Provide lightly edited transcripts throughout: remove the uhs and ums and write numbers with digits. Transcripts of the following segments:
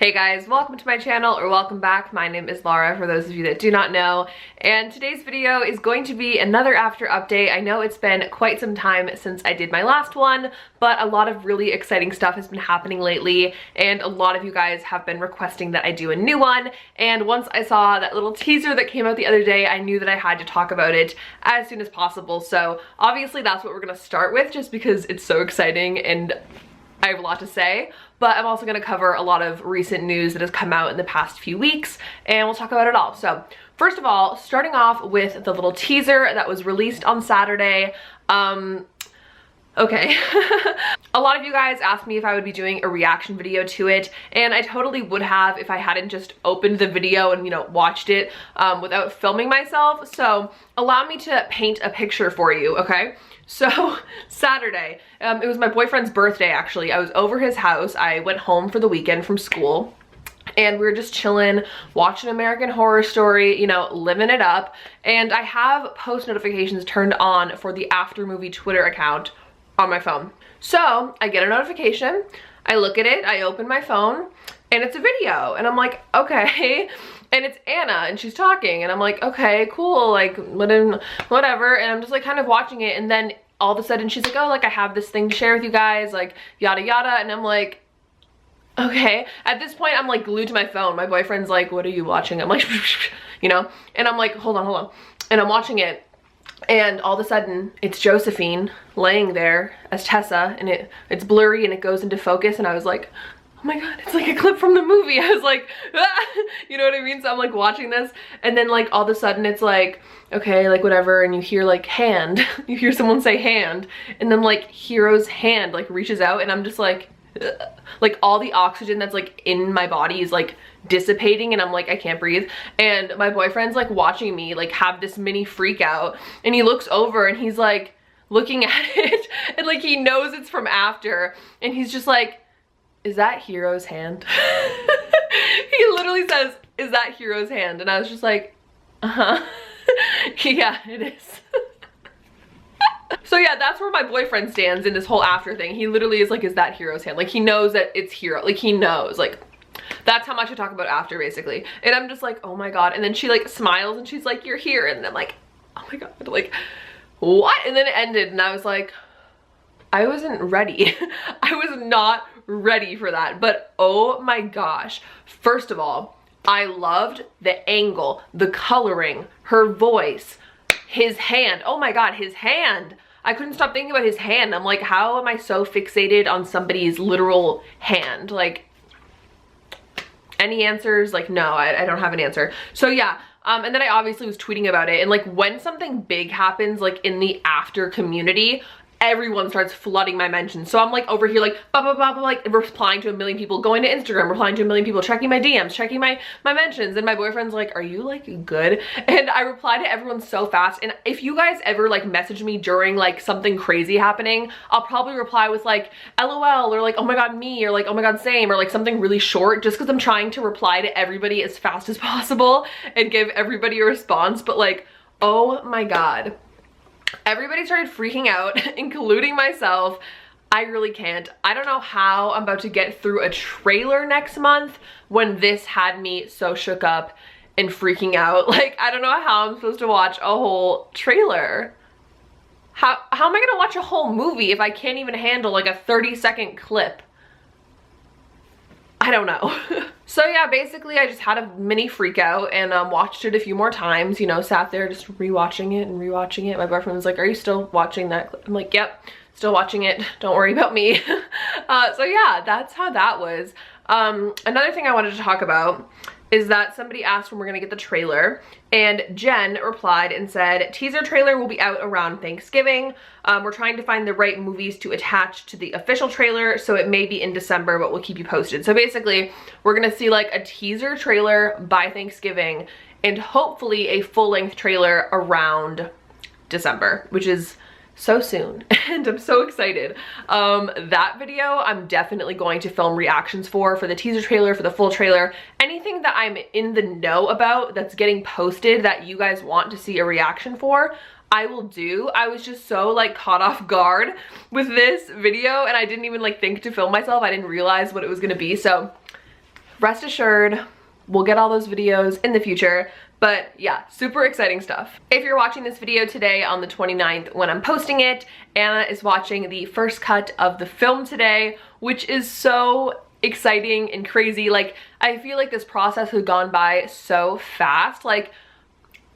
Hey guys, welcome to my channel, or welcome back. My name is Laura, for those of you that do not know, and today's video is going to be another after update. I know it's been quite some time since I did my last one, but a lot of really exciting stuff has been happening lately, and a lot of you guys have been requesting that I do a new one, and once I saw that little teaser that came out the other day, I knew that I had to talk about it as soon as possible. So obviously that's what we're gonna start with, just because it's so exciting and I have a lot to say, but I'm also going to cover a lot of recent news that has come out in the past few weeks, and we'll talk about it all. So first of all, starting off with the little teaser that was released on Saturday. Okay. A lot of you guys asked me if I would be doing a reaction video to it, and I totally would have if I hadn't just opened the video and, you know, watched it without filming myself. So allow me to paint a picture for you, okay? So Saturday, it was my boyfriend's birthday actually. I was over his house. I went home for the weekend from school, and we were just chilling, watching American Horror Story, you know, living it up. And I have post notifications turned on for the After Movie Twitter account on my phone. So I get a notification, I look at it, I open my phone, and it's a video, and I'm like, okay. And it's Anna, and she's talking, and I'm like, okay, cool, like, whatever. And I'm just like kind of watching it, and then all of a sudden she's like, oh, like, I have this thing to share with you guys, like, yada yada. And I'm like, okay. At this point, I'm like glued to my phone. My boyfriend's like, what are you watching? I'm like, you know, and I'm like, hold on. And I'm watching it, and all of a sudden it's Josephine laying there as Tessa, and it's blurry and it goes into focus, and I was like, oh my god, it's like a clip from the movie. I was like, ah! You know what I mean? So I'm like watching this, and then like all of a sudden it's like, okay, like whatever, and you hear like hand. You hear someone say hand, and then like Hero's hand like reaches out, and I'm just like, ugh. Like all the oxygen that's like in my body is like dissipating, and I'm like, I can't breathe. And my boyfriend's like watching me like have this mini freak out, and he looks over and he's like looking at it, and like he knows it's from After, and he's just like, is that Hero's hand? He literally says, is that Hero's hand? And I was just like, uh-huh. Yeah, it is. So yeah, that's where my boyfriend stands in this whole After thing. He literally is like, is that Hero's hand? Like, he knows that it's Hero. Like, he knows. Like, that's how much I talk about After, basically. And I'm just like, oh my god. And then she like smiles and she's like, you're here. And I'm like, oh my god, like, what? And then it ended, and I was like, I wasn't ready. I was not ready for that. But oh my gosh. First of all, I loved the angle, the coloring, her voice, his hand. Oh my god, his hand. I couldn't stop thinking about his hand. I'm like, how am I so fixated on somebody's literal hand? Like, any answers? Like, no, I don't have an answer. So yeah, and then I obviously was tweeting about it, and like when something big happens like in the After community, everyone starts flooding my mentions. So I'm like over here like like replying to a million people, going to Instagram, replying to a million people, checking my DMs, checking my mentions, and my boyfriend's like, are you like good? And I reply to everyone so fast. And if you guys ever like message me during like something crazy happening, I'll probably reply with like LOL, or like, oh my god, me, or like, oh my god, same, or like something really short, just because I'm trying to reply to everybody as fast as possible and give everybody a response. But like, oh my god, everybody started freaking out, including myself. I really can't. I don't know how I'm about to get through a trailer next month when this had me so shook up and freaking out. Like, I don't know how I'm supposed to watch a whole trailer. How am I gonna watch a whole movie if I can't even handle like a 30-second clip? I don't know. So yeah, basically I just had a mini freak out and watched it a few more times, you know, sat there just rewatching it and rewatching it. My boyfriend was like, are you still watching that clip? I'm like, yep, still watching it. Don't worry about me. So yeah, that's how that was. Another thing I wanted to talk about is that somebody asked when we're gonna get the trailer, and Jen replied and said, teaser trailer will be out around Thanksgiving. We're trying to find the right movies to attach to the official trailer, so it may be in December, but we'll keep you posted. So basically, we're gonna see like a teaser trailer by Thanksgiving, and hopefully a full-length trailer around December, which is so soon, and I'm so excited. That video I'm definitely going to film reactions for the teaser trailer, for the full trailer, anything that I'm in the know about that's getting posted that you guys want to see a reaction for, I will do. I was just so like caught off guard with this video, and I didn't even like think to film myself. I didn't realize what it was gonna be. So rest assured, we'll get all those videos in the future. But yeah, super exciting stuff. If you're watching this video today on the 29th when I'm posting it, Anna is watching the first cut of the film today, which is so exciting and crazy. Like, I feel like this process has gone by so fast. Like,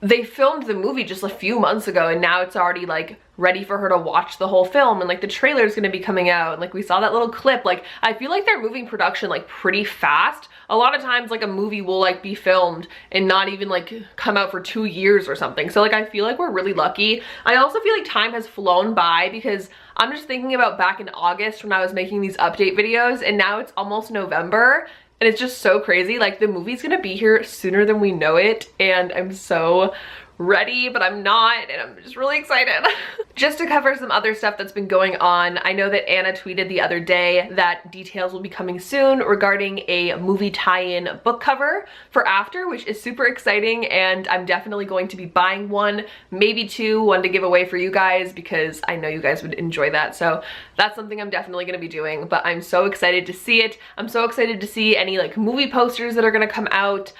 they filmed the movie just a few months ago and now it's already like ready for her to watch the whole film, and like the trailer is gonna be coming out, and like we saw that little clip. Like, I feel like they're moving production like pretty fast. A lot of times like a movie will like be filmed and not even like come out for 2 years or something. So like I feel like we're really lucky. I also feel like time has flown by because I'm just thinking about back in August when I was making these update videos, and now it's almost November. And it's just so crazy. Like, the movie's gonna be here sooner than we know it, and I'm so ready, but I'm not, and I'm just really excited. Just to cover some other stuff that's been going on, I know that Anna tweeted the other day that details will be coming soon regarding a movie tie-in book cover for After, which is super exciting, and I'm definitely going to be buying one, maybe two, one to give away for you guys because I know you guys would enjoy that. So that's something I'm definitely gonna be doing, but I'm so excited to see it. I'm so excited to see any like movie posters that are gonna come out.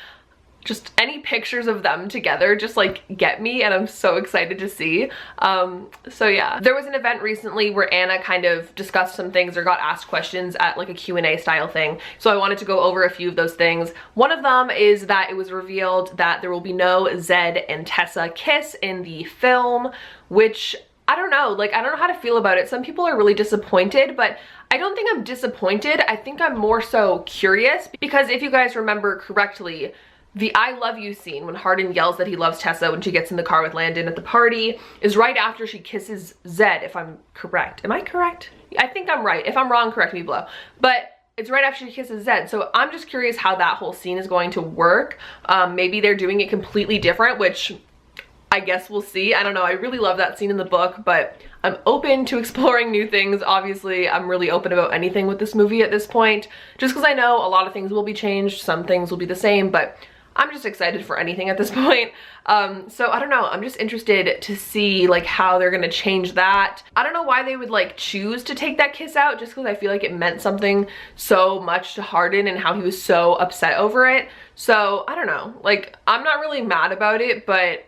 Just any pictures of them together just like get me, and I'm so excited to see. So yeah, there was an event recently where Anna kind of discussed some things or got asked questions at like a Q&A style thing. So I wanted to go over a few of those things. One of them is that it was revealed that there will be no Zed and Tessa kiss in the film, which I don't know, like I don't know how to feel about it. Some people are really disappointed, but I don't think I'm disappointed. I think I'm more so curious, because if you guys remember correctly, the I love you scene when Hardin yells that he loves Tessa when she gets in the car with Landon at the party is right after she kisses Zed, if I'm correct. Am I correct? I think I'm right. If I'm wrong, correct me below. But it's right after she kisses Zed. So I'm just curious how that whole scene is going to work. Maybe they're doing it completely different, which I guess we'll see. I don't know. I really love that scene in the book, but I'm open to exploring new things. Obviously, I'm really open about anything with this movie at this point, just because I know a lot of things will be changed. Some things will be the same, but I'm just excited for anything at this point. So I don't know, I'm just interested to see like how they're gonna change that. I don't know why they would like choose to take that kiss out, just because I feel like it meant something so much to Hardin and how he was so upset over it. So I don't know, like I'm not really mad about it, but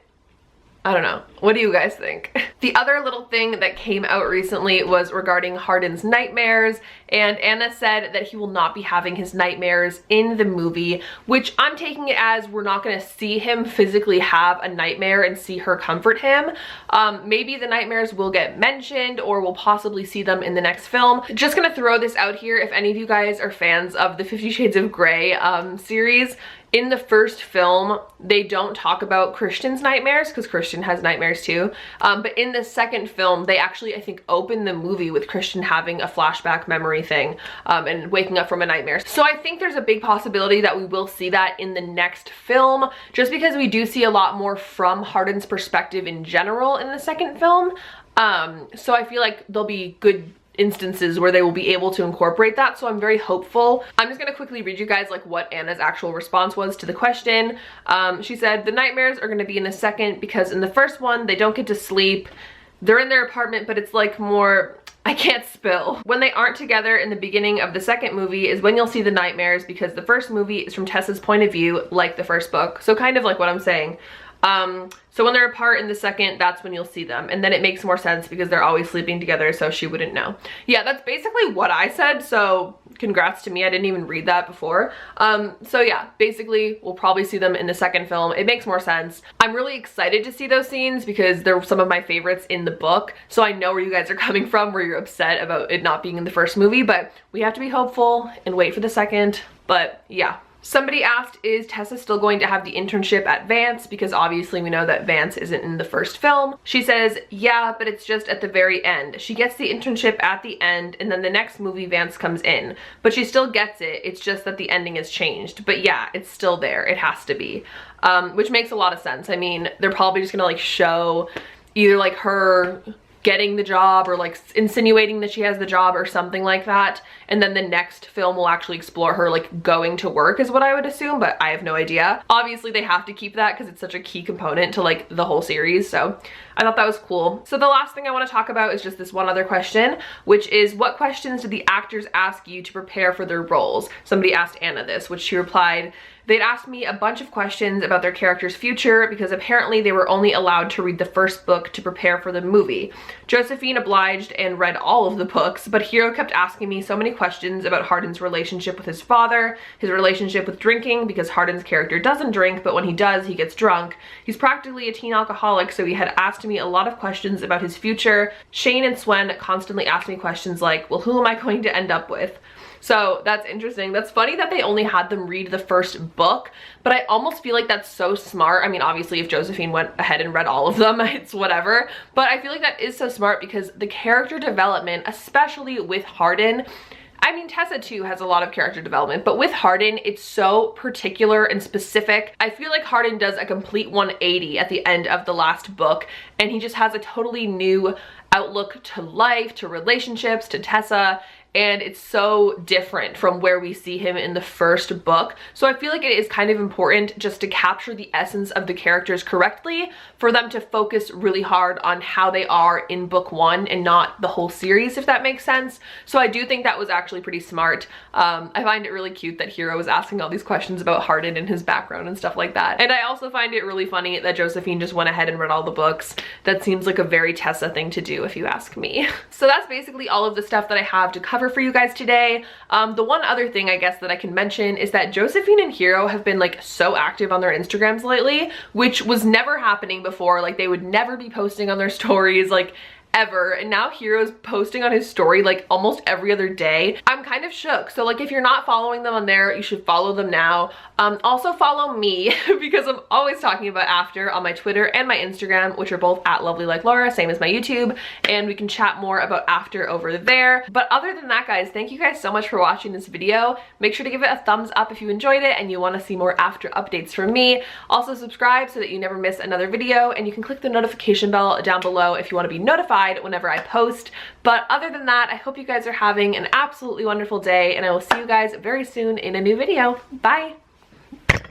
I don't know. What do you guys think? The other little thing that came out recently was regarding Hardin's nightmares, and Anna said that he will not be having his nightmares in the movie, which I'm taking it as we're not gonna see him physically have a nightmare and see her comfort him. Maybe the nightmares will get mentioned, or we'll possibly see them in the next film. Just gonna throw this out here, if any of you guys are fans of the 50 Shades of Grey series, in the first film, they don't talk about Christian's nightmares because Christian has nightmares too. But in the second film, they actually, I think, open the movie with Christian having a flashback memory thing and waking up from a nightmare. So I think there's a big possibility that we will see that in the next film, just because we do see a lot more from Hardin's perspective in general in the second film. So I feel like there'll be good instances where they will be able to incorporate that, so I'm very hopeful. I'm just gonna quickly read you guys like what Anna's actual response was to the question. She said, the nightmares are gonna be in the second because in the first one they don't get to sleep. They're in their apartment, but it's like more, I can't spill. When they aren't together in the beginning of the second movie is when you'll see the nightmares, because the first movie is from Tessa's point of view, like the first book. So kind of like what I'm saying. So when they're apart in the second, that's when you'll see them. And then it makes more sense because they're always sleeping together, so she wouldn't know. Yeah, that's basically what I said, so congrats to me. I didn't even read that before. So yeah, basically we'll probably see them in the second film. It makes more sense. I'm really excited to see those scenes because they're some of my favorites in the book. So I know where you guys are coming from, where you're upset about it not being in the first movie, but we have to be hopeful and wait for the second. But yeah. Somebody asked, is Tessa still going to have the internship at Vance? Because obviously we know that Vance isn't in the first film. She says, yeah, but it's just at the very end. She gets the internship at the end, and then the next movie Vance comes in. But she still gets it, it's just that the ending has changed. But yeah, it's still there, it has to be. Which makes a lot of sense. I mean, they're probably just gonna like show either like her getting the job or like insinuating that she has the job or something like that. And then the next film will actually explore her like going to work is what I would assume, but I have no idea. Obviously they have to keep that because it's such a key component to like the whole series. So I thought that was cool. So the last thing I want to talk about is just this one other question, which is what questions did the actors ask you to prepare for their roles? Somebody asked Anna this, which she replied, they'd asked me a bunch of questions about their character's future because apparently they were only allowed to read the first book to prepare for the movie. Josephine obliged and read all of the books, but Hiro kept asking me so many questions about Hardin's relationship with his father, his relationship with drinking, because Hardin's character doesn't drink, but when he does, he gets drunk. He's practically a teen alcoholic, so he had asked me a lot of questions about his future. Shane and Swen constantly asked me questions like, well, who am I going to end up with? So that's interesting. That's funny that they only had them read the first book, but I almost feel like that's so smart. I mean, obviously if Josephine went ahead and read all of them, it's whatever, but I feel like that is so smart because the character development, especially with Hardin, I mean, Tessa too has a lot of character development, but with Hardin, it's so particular and specific. I feel like Hardin does a complete 180 at the end of the last book, and he just has a totally new outlook to life, to relationships, to Tessa, and it's so different from where we see him in the first book. So I feel like it is kind of important just to capture the essence of the characters correctly for them to focus really hard on how they are in book one and not the whole series, if that makes sense. So I do think that was actually pretty smart. I find it really cute that Hiro was asking all these questions about Hardin and his background and stuff like that. And I also find it really funny that Josephine just went ahead and read all the books. That seems like a very Tessa thing to do if you ask me. So that's basically all of the stuff that I have to cover for you guys today. The one other thing I guess that I can mention is that Josephine and Hiro have been like so active on their Instagrams lately, which was never happening before. Like they would never be posting on their stories like ever, and now Hiro's posting on his story like almost every other day. I'm kind of shook. So like if you're not following them on there, you should follow them now. Also follow me because I'm always talking about After on my Twitter and my Instagram, which are both at lovelylikelaura, same as my YouTube, and we can chat more about After over there. But other than that, guys, thank you guys so much for watching this video. Make sure to give it a thumbs up if you enjoyed it and you want to see more After updates from me. Also subscribe so that you never miss another video, and you can click the notification bell down below if you want to be notified whenever I post. But other than that, I hope you guys are having an absolutely wonderful day, and I will see you guys very soon in a new video. Bye!